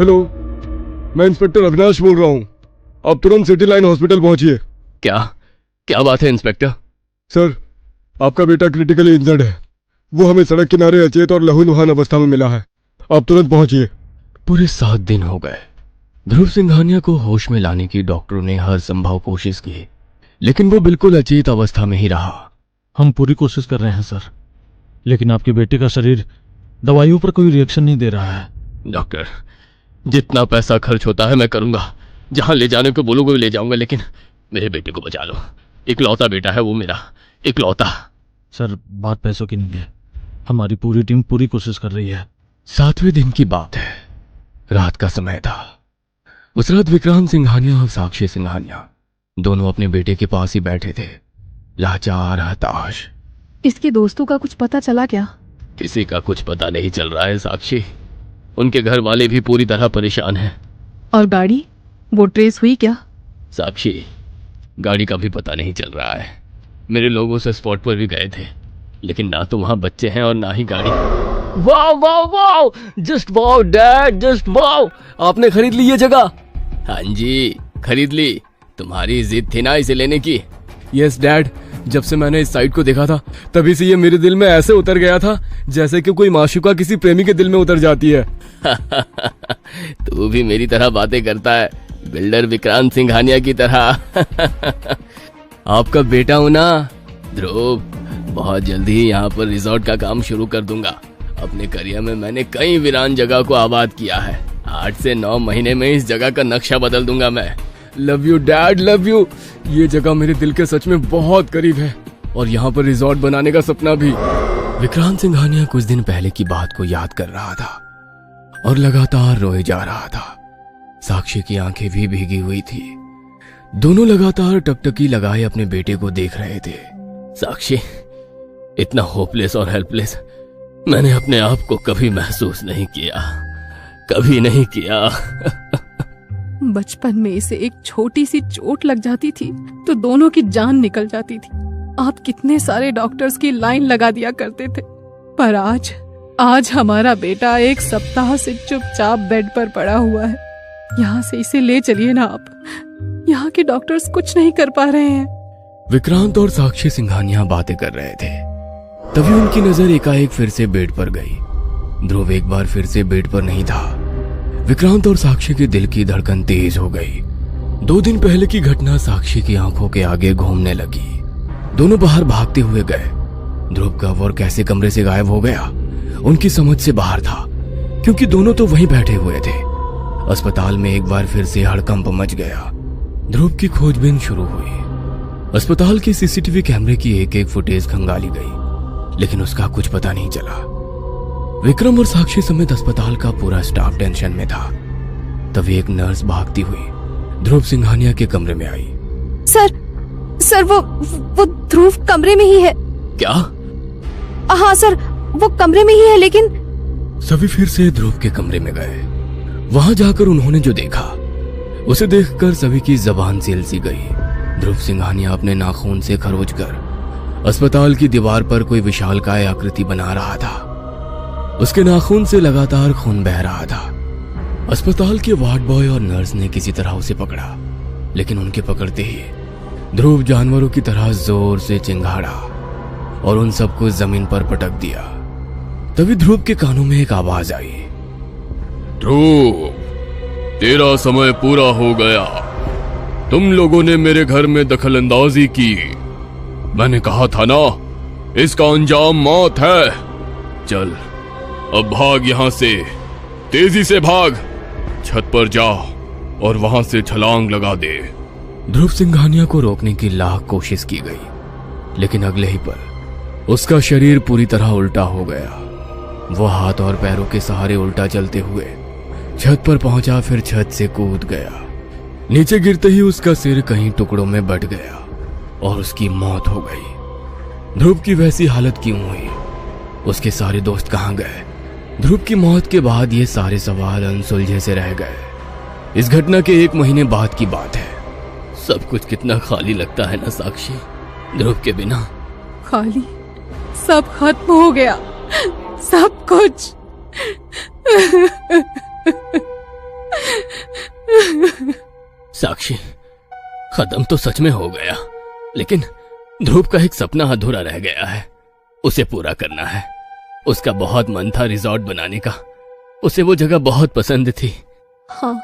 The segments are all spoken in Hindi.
हेलो, मैं इंस्पेक्टर अविनाश बोल रहा हूँ। आप तुरंत सिटी लाइन हॉस्पिटल पहुंचिए। क्या क्या बात है इंस्पेक्टर? सर, आपका बेटा क्रिटिकली इंजर्ड है। वो हमें सड़क किनारे अचेत और लहूलुहान अवस्था में मिला है। आप तुरंत पहुंचिए। पूरे 7 दिन हो गए। ध्रुव सिंघानिया को होश में लाने की डॉक्टरों ने हर संभव कोशिश की, लेकिन वो बिल्कुल अचेत अवस्था में ही रहा। हम पूरी कोशिश कर रहे हैं सर, लेकिन आपके बेटे का शरीर दवाइयों पर कोई रिएक्शन नहीं दे रहा है। डॉक्टर, जितना पैसा खर्च होता है मैं करूंगा। जहां ले जाने को बोलोगे ले जाऊंगा, लेकिन मेरे बेटे को बचा लो। इकलौता बेटा है वो मेरा, इकलौता। सर, बात पैसों की नहीं है। हमारी पूरी टीम पूरी कोशिश कर रही है। 7वें दिन की बात है। रात का समय था। उस रात विक्रांत सिंघानिया और साक्षी सिंघानिया दोनों अपने बेटे के पास ही बैठे थे, लाचार, हताश। इसके दोस्तों का कुछ पता चला क्या? किसी का कुछ पता नहीं चल रहा है साक्षी। उनके घर वाले भी पूरी तरह परेशान हैं। और गाड़ी, वो ट्रेस हुई क्या? साक्षी, गाड़ी का भी पता नहीं चल रहा है। मेरे लोगों से स्पॉट पर भी गए थे, लेकिन ना तो वहां बच्चे हैं और ना ही गाड़ी। Wow wow wow, just wow dad, just wow. आपने खरीद ली ये जगह? हाँ जी, खरीद ली। तुम्हारी जिद थी ना इसे लेने की। यस डैड, जब से मैंने इस साइट को देखा था तभी से ये मेरे दिल में ऐसे उतर गया था जैसे कि कोई माशूका किसी प्रेमी के दिल में उतर जाती है। तू भी मेरी तरह बातें करता है, बिल्डर विक्रांत सिंघानिया की तरह। आपका बेटा हूं ना ध्रुव, बहुत जल्दी ही यहाँ पर रिजॉर्ट का काम शुरू कर दूंगा। अपने करियर में मैंने कई वीरान जगह को आबाद किया है। 8 से 9 महीने में इस जगह का नक्शा बदल दूंगा मैं। Love you dad, love you. ये जगह मेरे दिल के सच में बहुत करीब है, और यहाँ पर रिजॉर्ट बनाने का सपना भी। विक्रांत सिंघानिया कुछ दिन पहले की बात को याद कर रहा था और लगातार रोए जा रहा था। साक्षी की आंखें भी भीगी हुई थी। दोनों लगातार टकटकी लगाए अपने बेटे को देख रहे थे। साक्षी, इतना होपलेस और हेल्पलेस मैंने अपने आप को कभी महसूस नहीं किया, कभी नहीं किया। बचपन में इसे एक छोटी सी चोट लग जाती थी तो दोनों की जान निकल जाती थी। आप कितने सारे डॉक्टर्स की लाइन लगा दिया करते थे, पर आज हमारा बेटा 1 सप्ताह से चुपचाप बेड पर पड़ा हुआ है। यहाँ से इसे ले चलिए ना आप। यहाँ के डॉक्टर्स कुछ नहीं कर पा रहे हैं। विक्रांत और साक्षी सिंघानिया बातें कर रहे थे, तभी उनकी नजर एकाएक फिर से बेड पर गई। ध्रुव एक बार फिर से बेड पर नहीं था। विक्रांत और साक्षी के दिल की धड़कन तेज हो गई। 2 दिन पहले की घटना साक्षी की आंखों के आगे घूमने लगी। दोनों बाहर भागते हुए गए। ध्रुव कब और कैसे कमरे से गायब हो गया उनकी समझ से बाहर था, क्योंकि दोनों तो वहीं बैठे हुए थे। अस्पताल में एक बार फिर से हड़कंप मच गया। ध्रुव की खोजबीन शुरू हुई। अस्पताल के सीसीटीवी कैमरे की एक फुटेज खंगाली गई, लेकिन उसका कुछ पता नहीं चला। विक्रम और साक्षी समेत अस्पताल का पूरा स्टाफ टेंशन में था। तभी एक नर्स भागती हुई ध्रुव सिंघानिया के कमरे में आई। सर वो ध्रुव कमरे में ही है। क्या? हाँ सर, वो कमरे में ही है। लेकिन सभी फिर से ध्रुव के कमरे में गए। वहां जाकर उन्होंने जो देखा उसे देखकर सभी की जबान सिल सी गई। ध्रुव सिंघानिया अपने नाखून से खरोचकर अस्पताल की दीवार पर कोई विशालकाय आकृति बना रहा था। उसके नाखून से लगातार खून बह रहा था। अस्पताल के वार्ड बॉय और नर्स ने किसी तरह उसे पकड़ा, लेकिन उनके पकड़ते ही ध्रुव जानवरों की तरह जोर से चिंगाड़ा और उन सबको जमीन पर पटक दिया। तभी ध्रुव के कानों में एक आवाज आई। ध्रुव, तेरा समय पूरा हो गया। तुम लोगों ने मेरे घर में दखलंदाजी की। मैंने कहा था ना, इसका अंजाम मौत है। चल अब भाग यहां से, तेजी से भाग। छत पर जा और वहां से छलांग लगा दे। ध्रुव सिंघानिया को रोकने की लाख कोशिश की गई, लेकिन अगले ही पल उसका शरीर पूरी तरह उल्टा हो गया। वो हाथ और पैरों के सहारे उल्टा चलते हुए छत पर पहुंचा, फिर छत से कूद गया। नीचे गिरते ही उसका सिर कहीं टुकड़ों में बट गया और उसकी मौत हो गई। ध्रुव की वैसी हालत क्यों हुई? उसके सारे दोस्त कहां गए? ध्रुव की मौत के बाद ये सारे सवाल अनसुलझे से रह गए। इस घटना के 1 महीने बाद की बात है। सब कुछ कितना खाली लगता है ना साक्षी, ध्रुव के बिना। खाली, सब खत्म हो गया, सब कुछ। साक्षी, खत्म तो सच में हो गया, लेकिन ध्रुव का एक सपना अधूरा रह गया है। उसे पूरा करना है। उसका बहुत मन था रिजॉर्ट बनाने का। उसे वो जगह बहुत पसंद थी। हाँ,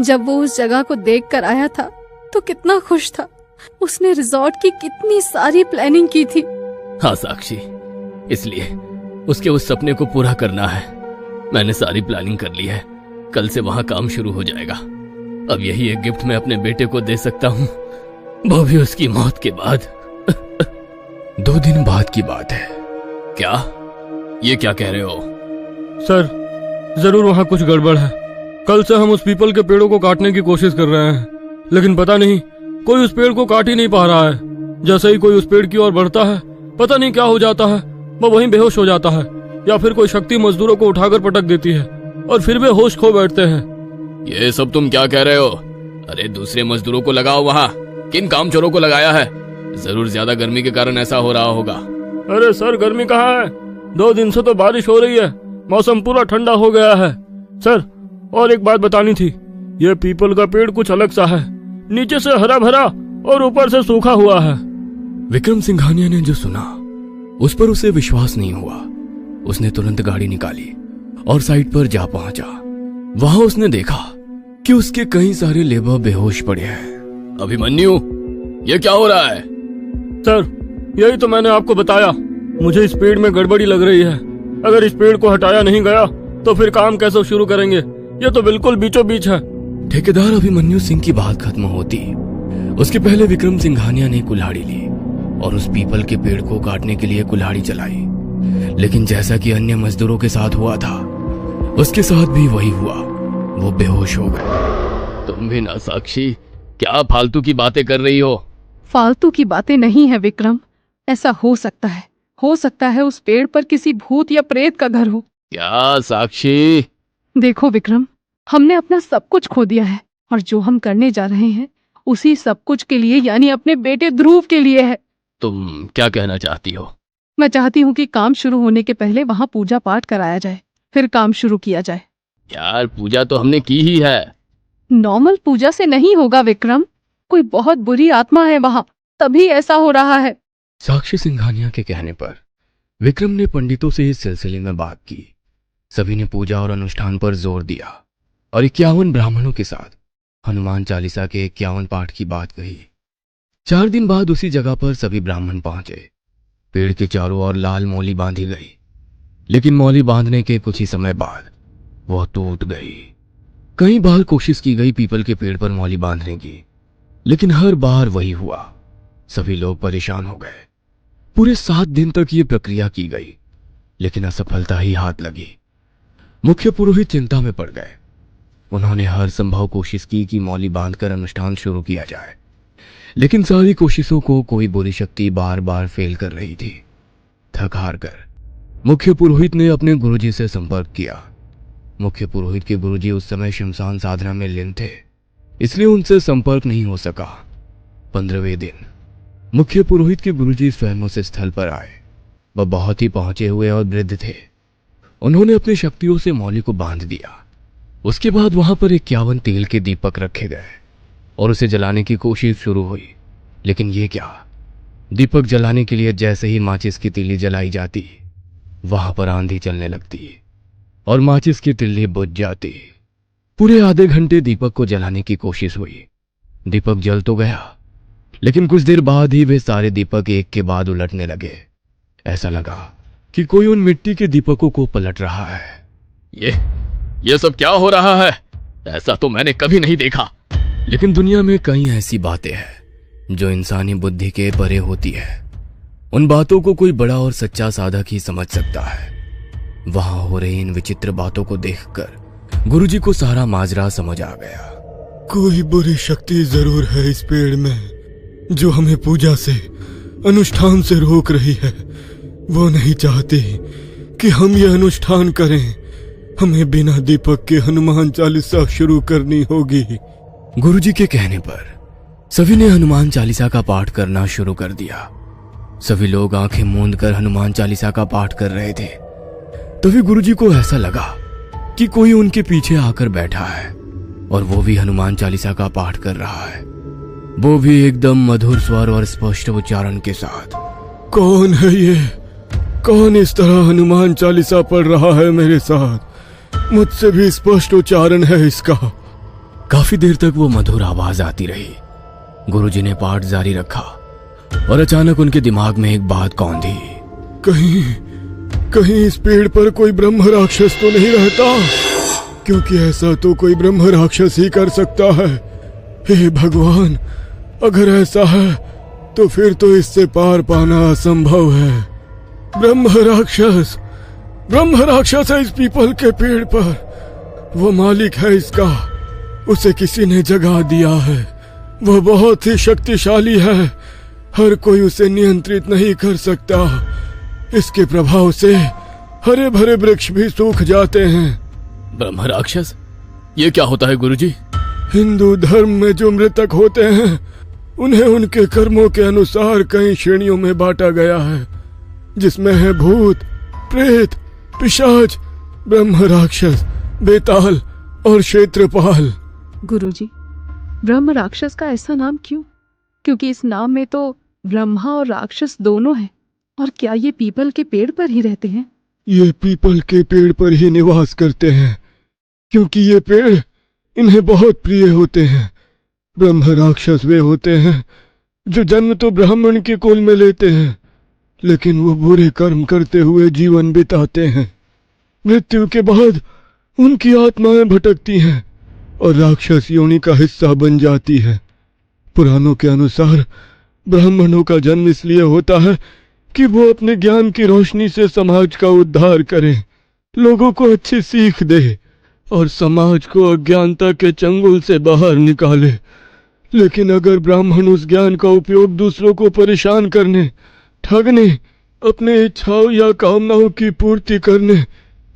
जब वो उस जगह को देख कर आया था तो कितना खुश था। उसने रिजॉर्ट की कितनी सारी प्लानिंग की थी। हाँ साक्षी, इसलिए उसके उस सपने को पूरा करना है। मैंने सारी प्लानिंग कर ली है। कल से वहां काम शुरू हो जाएगा। अब यही एक गिफ्ट मैं अपने बेटे को दे सकता हूँ, वो भी उसकी मौत के बाद। 2 दिन बाद की बात है। क्या? ये क्या कह रहे हो? सर, जरूर वहाँ कुछ गड़बड़ है। कल से हम उस पीपल के पेड़ों को काटने की कोशिश कर रहे हैं, लेकिन पता नहीं कोई उस पेड़ को काट ही नहीं पा रहा है। जैसे ही कोई उस पेड़ की ओर बढ़ता है, पता नहीं क्या हो जाता है, वो वहीं बेहोश हो जाता है, या फिर कोई शक्ति मजदूरों को उठाकर पटक देती है और फिर वे होश खो बैठते हैं। ये सब तुम क्या कह रहे हो? अरे दूसरे मजदूरों को लगाओ वहाँ। किन कामचोरों को लगाया है? जरूर ज्यादा गर्मी के कारण ऐसा हो रहा होगा। अरे सर, गर्मी कहाँ है? 2 दिन से तो बारिश हो रही है, मौसम पूरा ठंडा हो गया है। सर, और एक बात बतानी थी। ये पीपल का पेड़ कुछ अलग सा है, नीचे से हरा भरा और ऊपर से सूखा हुआ है। विक्रम सिंघानिया ने जो सुना उस पर उसे विश्वास नहीं हुआ। उसने तुरंत गाड़ी निकाली और साइट पर जा पहुंचा। वहां उसने देखा कि उसके कई सारे लेबर बेहोश पड़े हैं। अभिमन्यु, ये क्या हो रहा है? सर, यही तो मैंने आपको बताया। मुझे इस पेड़ में गड़बड़ी लग रही है। अगर इस पेड़ को हटाया नहीं गया तो फिर काम कैसे शुरू करेंगे? ये तो बिल्कुल बीचों बीच है। ठेकेदार अभिमन्यु सिंह की बात खत्म होती उसके पहले विक्रम सिंघानिया ने कुल्हाड़ी ली और उस पीपल के पेड़ को काटने के लिए कुल्हाड़ी चलाई। लेकिन जैसा कि अन्य मजदूरों के साथ हुआ था, उसके साथ भी वही हुआ। वो बेहोश हो गए। तुम भी ना साक्षी, क्या फालतू की बातें कर रही हो? फालतू की बातें नहीं है विक्रम। ऐसा हो सकता है उस पेड़ पर किसी भूत या प्रेत का घर हो। क्या साक्षी? देखो विक्रम, हमने अपना सब कुछ खो दिया है और जो हम करने जा रहे हैं उसी सब कुछ के लिए, यानी अपने बेटे ध्रुव के लिए है। तुम क्या कहना चाहती हो? मैं चाहती हूँ कि काम शुरू होने के पहले वहाँ पूजा पाठ कराया जाए, फिर काम शुरू किया जाए। यार, पूजा तो हमने की ही है। नॉर्मल पूजा से नहीं होगा विक्रम। कोई बहुत बुरी आत्मा है वहाँ, तभी ऐसा हो रहा है। साक्षी सिंघानिया के कहने पर विक्रम ने पंडितों से इस सिलसिले में बात की। सभी ने पूजा और अनुष्ठान पर जोर दिया और 51 ब्राह्मणों के साथ हनुमान चालीसा के 51 पाठ की बात कही। 4 दिन बाद उसी जगह पर सभी ब्राह्मण पहुंचे। पेड़ के चारों ओर लाल मौली बांधी गई, लेकिन मौली बांधने के कुछ ही समय बाद वह टूट गई। कई बार कोशिश की गई पीपल के पेड़ पर मौली बांधने की, लेकिन हर बार वही हुआ। सभी लोग परेशान हो गए। पूरे 7 दिन तक ये प्रक्रिया की गई, लेकिन असफलता ही हाथ लगी। मुख्य पुरोहित चिंता में पड़ गए। उन्होंने हर संभव कोशिश की कि मौली बांधकर अनुष्ठान शुरू किया जाए, लेकिन सारी कोशिशों को कोई बुरी शक्ति बार बार फेल कर रही थी। थक हार कर मुख्य पुरोहित ने अपने गुरुजी से संपर्क किया। मुख्य पुरोहित के गुरुजी उस समय शमशान साधना में लीन थे, इसलिए उनसे संपर्क नहीं हो सका। 15वें दिन मुख्य पुरोहित के गुरुजी स्वयं उस स्थल पर आए। वह बहुत ही पहुंचे हुए और वृद्ध थे। उन्होंने अपनी शक्तियों से मौली को बांध दिया। उसके बाद वहां पर 51 तेल के दीपक रखे गए और उसे जलाने की कोशिश शुरू हुई। लेकिन ये क्या, दीपक जलाने के लिए जैसे ही माचिस की तिल्ली जलाई जाती, वहां पर आंधी चलने लगती और माचिस की तिल्ली बुझ जाती। पूरे आधे घंटे दीपक को जलाने की कोशिश हुई। दीपक जल तो गया, लेकिन कुछ देर बाद ही वे सारे दीपक एक के बाद उलटने लगे। ऐसा लगा कि कोई उन मिट्टी के दीपकों को पलट रहा है। ये सब क्या हो रहा है? ऐसा तो मैंने कभी नहीं देखा। लेकिन दुनिया में कई ऐसी बातें हैं जो इंसानी बुद्धि के परे होती है। उन बातों को कोई बड़ा और सच्चा साधक ही समझ सकता है। वहां हो रही इन विचित्र बातों को देखकर गुरुजी को सारा माजरा समझ आ गया। कोई बुरी शक्ति जरूर है इस पेड़ में, जो हमें पूजा से, अनुष्ठान से रोक रही है। वो नहीं चाहती कि हम ये अनुष्ठान करें। हमें बिना दीपक के हनुमान चालीसा शुरू करनी होगी। गुरुजी के कहने पर सभी ने हनुमान चालीसा का पाठ करना शुरू कर दिया। सभी लोग आंखें मूंद कर हनुमान चालीसा का पाठ कर रहे थे। तभी गुरुजी को ऐसा लगा कि कोई उनके पीछे आकर बैठा है। और वो भी हनुमान चालीसा का पाठ कर रहा है, वो भी एकदम मधुर स्वर और स्पष्ट उच्चारण के साथ। कौन है ये? कौन इस तरह हनुमान चालीसा पढ़ रहा है मेरे साथ? मुझसे भी स्पष्ट उच्चारण है इसका। काफी देर तक वो मधुर आवाज आती रही। गुरुजी ने पाठ जारी रखा और अचानक उनके दिमाग में एक बात कौंधी। कहीं इस पेड़ पर कोई ब्रह्म राक्षस तो नहीं रहता? क्योंकि ऐसा तो कोई ब्रह्म राक्षस ही कर सकता है। हे भगवान, अगर ऐसा है तो फिर तो इससे पार पाना असंभव है। ब्रह्म राक्षस है इस पीपल के पेड़ पर। वो मालिक है इसका, उसे किसी ने जगा दिया है। वह बहुत ही शक्तिशाली है, हर कोई उसे नियंत्रित नहीं कर सकता। इसके प्रभाव से हरे भरे वृक्ष भी सूख जाते हैं। ब्रह्म राक्षस, ये क्या होता है गुरुजी? हिंदू धर्म में जो मृतक होते हैं उन्हें उनके कर्मों के अनुसार कई श्रेणियों में बांटा गया है, जिसमें है भूत, प्रेत, पिशाच, ब्रह्म राक्षस, बेताल और क्षेत्रपाल। गुरुजी, ब्रह्म राक्षस का ऐसा नाम क्यों? क्योंकि इस नाम में तो ब्रह्मा और राक्षस दोनों हैं। और क्या ये पीपल के पेड़ पर ही रहते हैं? ये पीपल के पेड़ पर ही निवास करते हैं, क्योंकि ये पेड़ इन्हें बहुत प्रिय होते हैं। ब्रह्म राक्षस वे होते हैं जो जन्म तो ब्राह्मण के कुल में लेते हैं, लेकिन वो बुरे कर्म करते हुए जीवन बिताते हैं। मृत्यु के बाद उनकी आत्माएं भटकती हैं और राक्षस योनि का हिस्सा बन जाती है। पुराणों के अनुसार ब्राह्मणों का जन्म इसलिए होता है कि वो अपने ज्ञान की रोशनी से समाज का उद्धार करें, लोगों को अच्छी सीख दे और समाज को अज्ञानता के चंगुल से बाहर निकाले। लेकिन अगर ब्राह्मण उस ज्ञान का उपयोग दूसरों को परेशान करने, ठगने, अपने इच्छाओं या कामनाओं की पूर्ति करने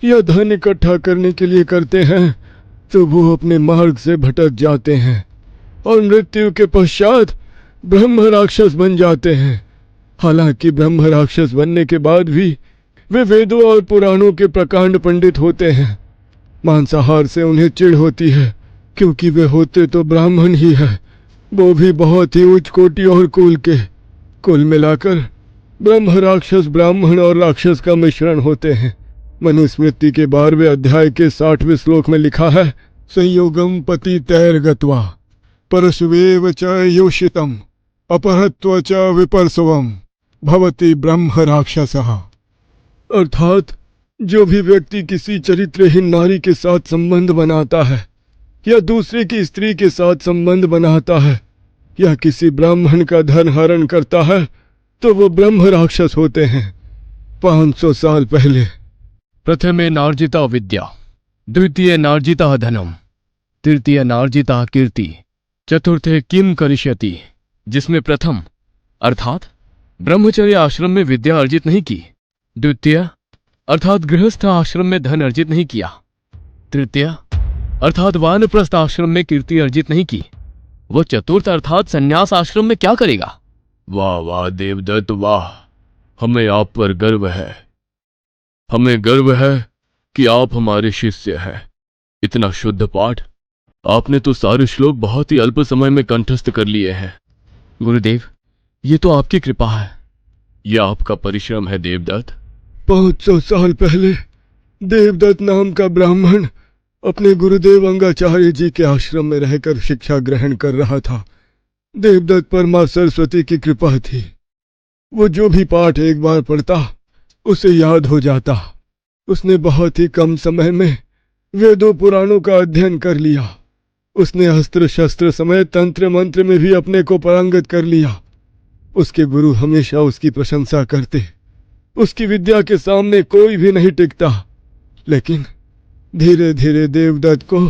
या धन इकट्ठा करने के लिए करते हैं, तो वो अपने मार्ग से भटक जाते हैं और मृत्यु के पश्चात ब्रह्म राक्षस बन जाते हैं। हालांकि ब्रह्म राक्षस बनने के बाद भी वे वेदों और पुराणों के प्रकांड पंडित होते हैं। मांसाहार से उन्हें चिढ़ होती है, क्योंकि वे होते तो ब्राह्मण ही है, वो भी बहुत ही उच्च कोटि और कुल के। कुल मिलाकर ब्रह्म राक्षस ब्राह्मण और राक्षस का मिश्रण होते हैं। मनुस्मृति के 12वें अध्याय के 60वें श्लोक में लिखा है, संयोगम पति तैर गत्वा परशुवेव च योषितम अपहत्व च विपर्सवम भवति ब्रह्म राक्षसः। अर्थात जो भी व्यक्ति किसी चरित्रहीन नारी के साथ संबंध बनाता है या दूसरे की स्त्री के साथ संबंध बनाता है या किसी ब्राह्मण का धन हरण करता है, तो वो ब्रह्म राक्षस होते हैं। 500 साल पहले प्रथमे नार्जिता विद्या, द्वितीय नार्जिता धनम, तृतीय नार्जिता कीर्ति, चतुर्थे किम करिष्यति, जिसमें प्रथम अर्थात ब्रह्मचर्य आश्रम में विद्या अर्जित नहीं की, द्वितीय अर्थात गृहस्थ आश्रम में धन अर्जित नहीं किया, तृतीय अर्थात वानप्रस्थ आश्रम में कीर्ति अर्जित नहीं की, वो चतुर्थ अर्थात संन्यास आश्रम में क्या करेगा? वाह वाह देवदत्त वाह, हमें आप पर गर्व है। हमें गर्व है कि आप हमारे शिष्य हैं। इतना शुद्ध पाठ आपने तो सारे श्लोक बहुत ही अल्प समय में कंठस्थ कर लिए हैं। गुरुदेव, ये तो आपकी कृपा है, यह आपका परिश्रम है देवदत्त। 500 साल पहले देवदत्त नाम का ब्राह्मण अपने गुरुदेव अंगाचार्य जी के आश्रम में रहकर शिक्षा ग्रहण कर रहा था। देवदत्त पर मां सरस्वती की कृपा थी। वो जो भी पाठ एक बार पढ़ता उसे याद हो जाता। उसने बहुत ही कम समय में वेदों पुराणों का अध्ययन कर लिया। उसने अस्त्र शस्त्र समेत तंत्र मंत्र में भी अपने को पारंगत कर लिया। उसके गुरु हमेशा उसकी प्रशंसा करते। उसकी विद्या के सामने कोई भी नहीं टिकता। लेकिन धीरे धीरे देवदत्त को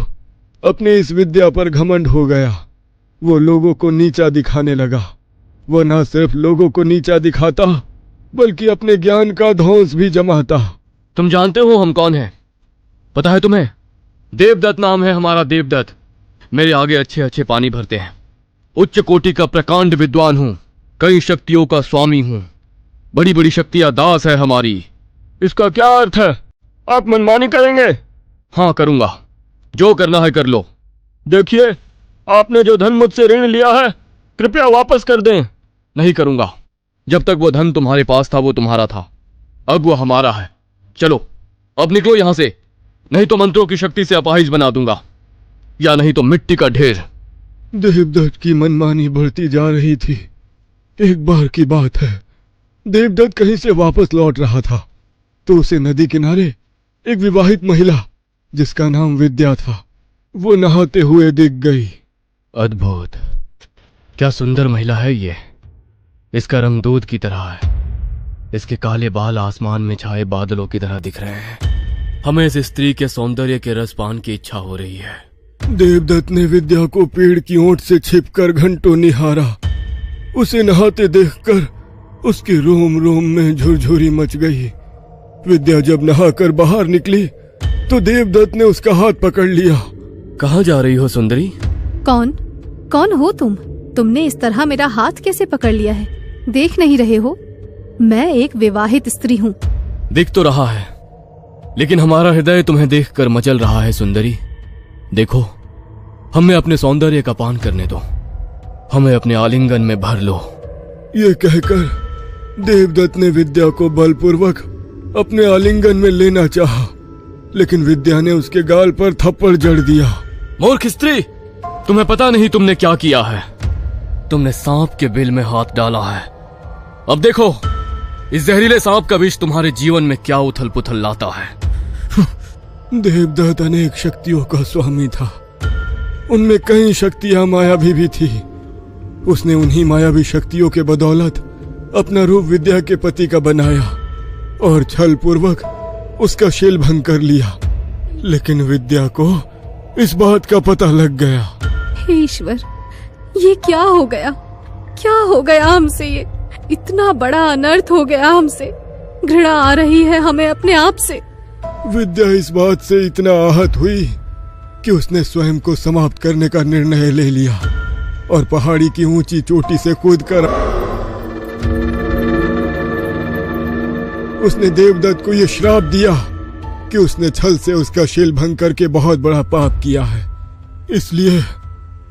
अपनी इस विद्या पर घमंड हो गया। वो लोगों को नीचा दिखाने लगा। वो न सिर्फ लोगों को नीचा दिखाता बल्कि अपने ज्ञान का ध्वंस भी जमाता। तुम जानते हो हम कौन हैं? पता है तुम्हें? देवदत्त नाम है हमारा, देवदत्त। मेरे आगे अच्छे अच्छे पानी भरते हैं। उच्च कोटि का प्रकांड विद्वान हूं, कई शक्तियों का स्वामी हूं, बड़ी बड़ी शक्तियां दास है हमारी। इसका क्या अर्थ है? आप मनमानी करेंगे? हाँ करूंगा, जो करना है कर लो। देखिए, आपने जो धन मुझसे ऋण लिया है कृपया वापस कर दें। नहीं करूंगा। जब तक वो धन तुम्हारे पास था वो तुम्हारा था, अब वो हमारा है। चलो अब निकलो यहां से, नहीं तो मंत्रों की शक्ति से अपाहिज बना दूंगा, या नहीं तो मिट्टी का ढेर। देवदत्त की मनमानी बढ़ती जा रही थी। एक बार की बात है, देवदत्त कहीं से वापस लौट रहा था तो उसे नदी किनारे एक विवाहित महिला जिसका नाम विद्या था वो नहाते हुए दिख गई। अद्भुत, क्या सुंदर महिला है ये। इसका रंग दूध की तरह है, इसके काले बाल आसमान में छाए बादलों की तरह दिख रहे हैं। हमें इस स्त्री के सौंदर्य के रसपान की इच्छा हो रही है। देवदत्त ने विद्या को पेड़ की ओट से छिपकर घंटों निहारा। उसे नहाते देखकर उसके रोम रोम में झुरझुरी मच गई। विद्या जब नहाकर बाहर निकली तो देवदत्त ने उसका हाथ पकड़ लिया। कहाँ जा रही हो सुंदरी? कौन हो तुम? तुमने इस तरह मेरा हाथ कैसे पकड़ लिया है? देख नहीं रहे हो मैं एक विवाहित स्त्री हूँ। दिख तो रहा है, लेकिन हमारा हृदय तुम्हें देखकर मचल रहा है सुंदरी। देखो, हमें अपने सौंदर्य का पान करने दो, हमें अपने आलिंगन में भर लो। ये कहकर देवदत्त ने विद्या को बलपूर्वक अपने आलिंगन में लेना चाहा, लेकिन विद्या ने उसके गाल पर थप्पड़ जड़ दिया। मूर्ख स्त्री, तुम्हें पता नहीं तुमने क्या किया है। तुमने सांप के बिल में हाथ डाला है। अब देखो इस जहरीले सांप का विष तुम्हारे जीवन में क्या उथल पुथल लाता है। देवदत्त अनेक शक्तियों का स्वामी था, उनमें कई शक्तियां मायावी भी थी। उसने उन्हीं मायावी शक्तियों के बदौलत अपना रूप विद्या के पति का बनाया और छल पूर्वक उसका शील भंग कर लिया, लेकिन विद्या को इस बात का पता लग गया। हे ईश्वर, ये क्या हो गया? क्या हो गया हमसे? ये इतना बड़ा अनर्थ हो गया हमसे। घृणा आ रही है हमें अपने आप से। विद्या इस बात से इतना आहत हुई कि उसने स्वयं को समाप्त करने का निर्णय ले लिया और पहाड़ी की ऊंची चोटी से कूदकर उसने देवदत्त को यह श्राप दिया कि उसने छल से उसका शील भंग करके बहुत बड़ा पाप किया है, इसलिए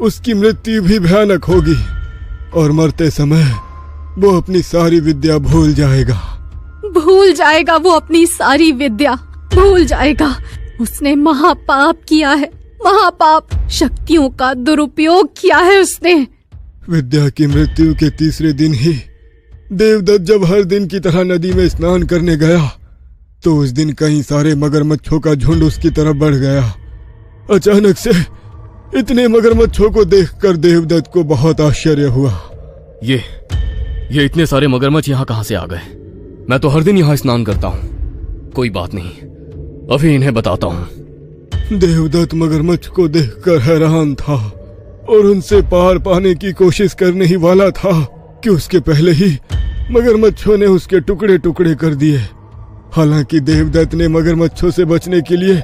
उसकी मृत्यु भी भयानक होगी और मरते समय वो अपनी सारी विद्या भूल जाएगा। भूल जाएगा वो अपनी सारी विद्या, भूल जाएगा। उसने महापाप किया है, महापाप। शक्तियों का दुरुपयोग किया है उसने। विद्या की मृत्यु के तीसरे दिन ही देवदत्त जब हर दिन की तरह नदी में स्नान करने गया तो उस दिन कई सारे मगरमच्छों का झुंड उसकी तरफ बढ़ गया। अचानक से इतने मगरमच्छों को देखकर देवदत्त को बहुत आश्चर्य हुआ। ये इतने सारे मगरमच्छ यहाँ कहाँ से आ गए? मैं तो हर दिन यहाँ स्नान करता हूँ। कोई बात नहीं, अभी इन्हें बताता हूँ। देवदत्त मगरमच्छ को देखकर हैरान था और उनसे पार पाने की कोशिश करने ही वाला था कि उसके पहले ही मगरमच्छों ने उसके टुकड़े टुकड़े कर दिए। हालांकि देवदत्त ने मगरमच्छों से बचने के लिए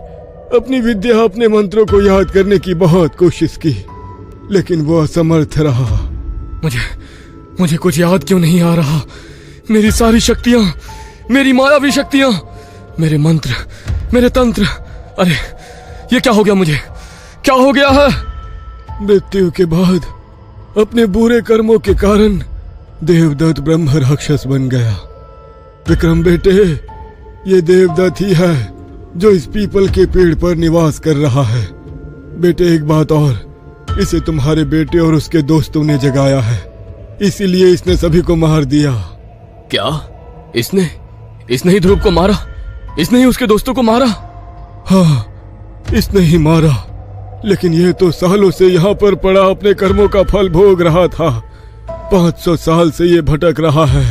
अपनी विद्या, अपने मंत्रों को याद करने की बहुत कोशिश की, लेकिन वो असमर्थ रहा। मुझे कुछ याद क्यों नहीं आ रहा? मेरी सारी शक्तियां, मेरी मायावी शक्तियां, मेरे मंत्र, मेरे तंत्र, अरे ये क्या हो गया? मुझे क्या हो गया है? मृत्यु के बाद अपने बुरे कर्मों के कारण देवदत्त ब्रह्म राक्षस बन गया। विक्रम बेटे, ये देवदत्त ही है जो इस पीपल के पेड़ पर निवास कर रहा है। बेटे एक बात और, इसे तुम्हारे बेटे और उसके दोस्तों ने जगाया है, इसीलिए इसने सभी को मार दिया। क्या? इसने ही ध्रुव को मारा? इसने ही उसके दोस्तों को मारा? हाँ, इसने ही मारा, लेकिन यह तो सालों से यहाँ पर पड़ा अपने कर्मों का फल भोग रहा था। 500 साल से ये भटक रहा है,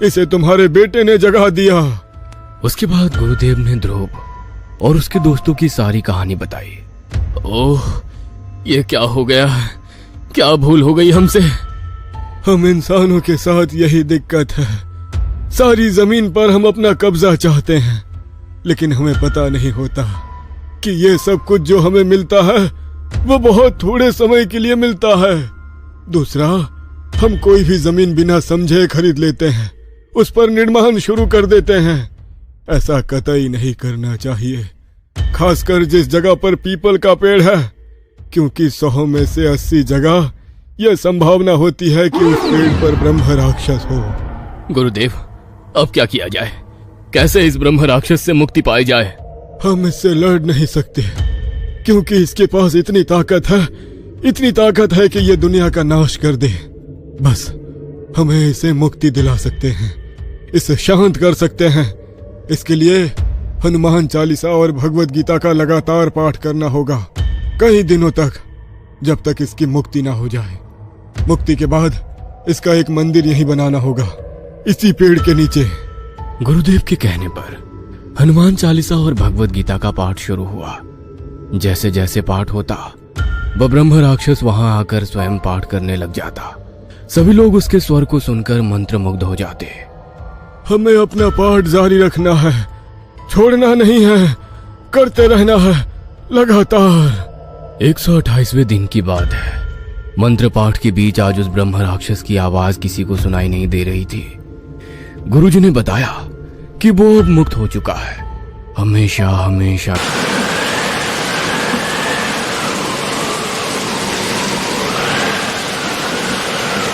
इसे तुम्हारे बेटे ने जगा दिया। उसके बाद गुरुदेव ने ध्रुव और उसके दोस्तों की सारी कहानी बताई। ओह, ये क्या हो गया? क्या भूल हो गई हमसे? हम इंसानों के साथ यही दिक्कत है। सारी जमीन पर हम अपना कब्जा चाहते हैं, लेकिन हमें पता नहीं होता कि ये सब कुछ जो हमें मिलता है वो बहुत थोड़े समय के लिए मिलता है। दूसरा, हम कोई भी जमीन बिना समझे खरीद लेते हैं, उस पर निर्माण शुरू कर देते हैं। ऐसा कतई नहीं करना चाहिए, खासकर जिस जगह पर पीपल का पेड़ है। क्योंकि 100 में से 80 जगह यह संभावना होती है कि उस पेड़ पर ब्रह्म राक्षस हो। गुरुदेव, अब क्या किया जाए? कैसे इस ब्रह्म राक्षस से मुक्ति पाई जाए? हम इससे लड़ नहीं सकते, क्योंकि इसके पास इतनी ताकत है कि ये दुनिया का नाश कर दे। बस हमें इसे मुक्ति दिला सकते हैं, इसे शांत कर सकते हैं। इसके लिए हनुमान चालीसा और भगवत गीता का लगातार पाठ करना होगा कई दिनों तक, जब तक इसकी मुक्ति ना हो जाए। मुक्ति के बाद इसका एक मंदिर यहीं बनाना होगा, इसी पेड़ के नीचे। गुरुदेव के कहने पर हनुमान चालीसा और भगवत गीता का पाठ शुरू हुआ। जैसे जैसे पाठ होता, वह ब्रह्म राक्षस वहां आकर स्वयं पाठ करने लग जाता। सभी लोग उसके स्वर को सुनकर मंत्रमुग्ध हो जाते। हमें अपना पाठ जारी रखना है, छोड़ना नहीं है, करते रहना है लगातार। 128वें दिन की बात है। मंत्र पाठ के बीच आज उस ब्रह्म राक्षस की आवाज किसी को सुनाई नहीं दे रही थी। गुरुजी ने बताया कि वो अब मुक्त हो चुका है, हमेशा हमेशा।